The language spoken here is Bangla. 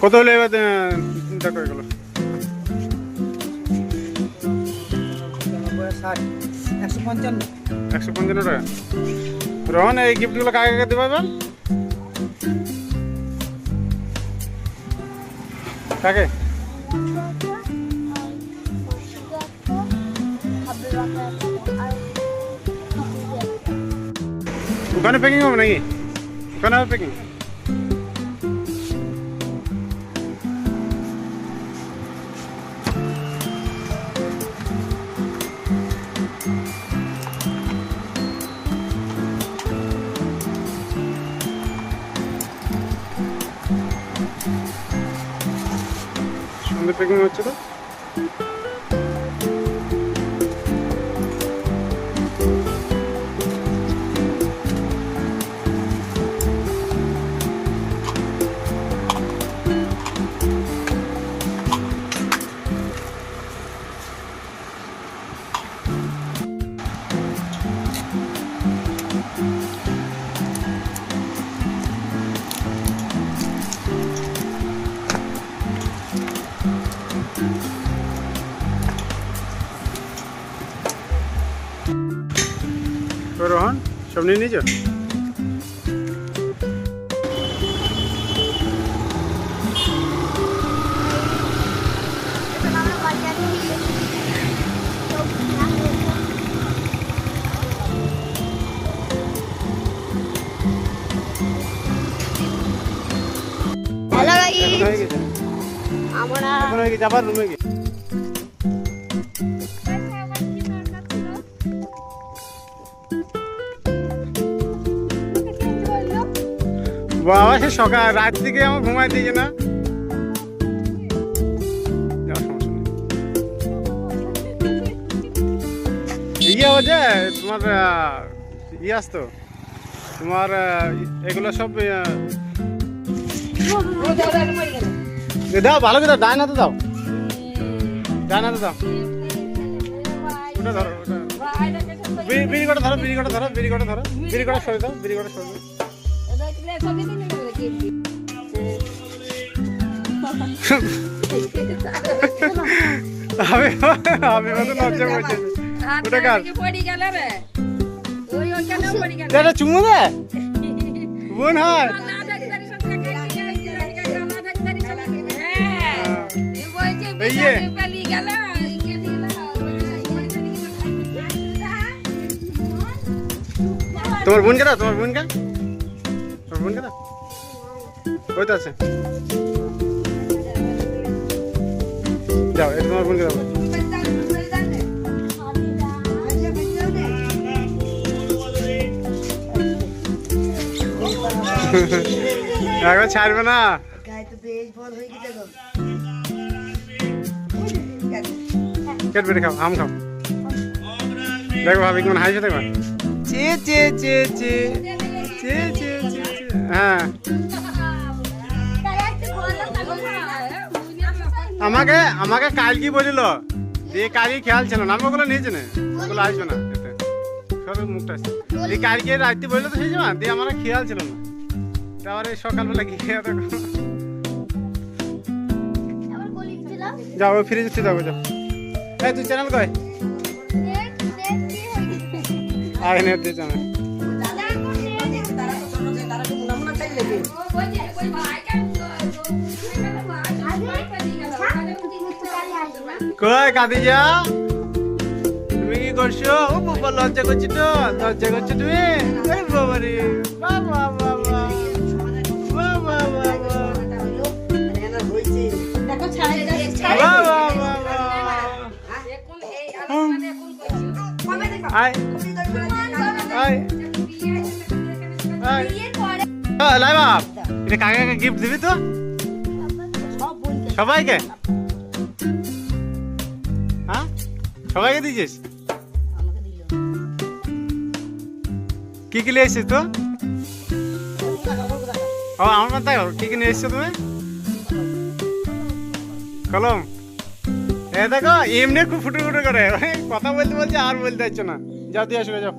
কত হলে এবার দেখো এগুলো? 155 টাকা। রোহন, এই গিফটগুলো কাকে কাকে দেবে এবার? কাকে? ওখানে প্যাকিং হবে নাকি? ওখানে হবে প্যাকিং? সুন্দর প্যাকিং হচ্ছে তো। রোহন, সব নিয়ে নিয়েছো? হ্যালো গাইস, হয়ে গেছে? আমরা এখন হয়ে গেছে, আবার রুমে গিয়ে বাবা, সে সকাল রাত থেকে আমার ঘুমাই দিয়েছে না। ইয়ে হচ্ছে তোমার ইয়ে আসতো তোমার এগুলো সব দাও, ভালো করে দাও, ডায়নাতে দাও, ডায়নাতে দাও। ওটা ধরো, ওটা বিড়ি কটা ধরো, বিড়ি কটা ধরো, বিড়ি কটা ধরো, বিড়ি কটা সরে দাও, বিড়ি কটা সরে দাও। আমি লজ্জা করছি। ওটা কার? এটা চুমু দে, বোন হয়। তোমার বোনকে দাও, তোমার বোনকে, তোমার বোনকে দাও, ওই তো আছে। যাও, এটা তোমার বোনকে দাও। একবার ছাড়বে না। কেটে খাও, আম খাও। দেখো ভাবি কেমন হাসি, দেখো চে চে চে চে চে চে চে। হ্যাঁ, আমাকে আমাকে কাল কি বলিল দিয়ে কালকে খেয়াল ছিল না, আমি ওগুলো নিয়েছি না, ওগুলো আসবে না এতে সব মুখটা আসছে দিয়ে কালকে রাত্রি বললো তো সেই সময় দিয়ে আমার খেয়াল ছিল না, তারপরে সকালবেলা গিয়ে দেখো। যাও ফিরে যাচ্ছি, যাবো যাও। এই তুই চ্যানেল কয় আয় নেট দিয়ে চ্যানেল। কই কাদিজা, তুমি কি করছো? ও বাবা, লজ্জা করছি তো, লজ্জা করছো তুমি? এই বাবা রে, বাবা বাবা বাবা বাবা আয় আয় আয় লাই বাপ, এটা কাকে কাকে গিফট দিবি তো? সবাইকে? হ্যাঁ, সবাইকে দিয়েছিস? কি কি নিয়ে এসছিস তো? ও আমার মাথায় কি কি নিয়ে এসছো তুমি? কলম? এ দেখো এমনি খুব ফুটে ফুটে করে কথা বলতে বলছে আর বলতে পারছো না। যাও দিয়ে আসবে, যাও।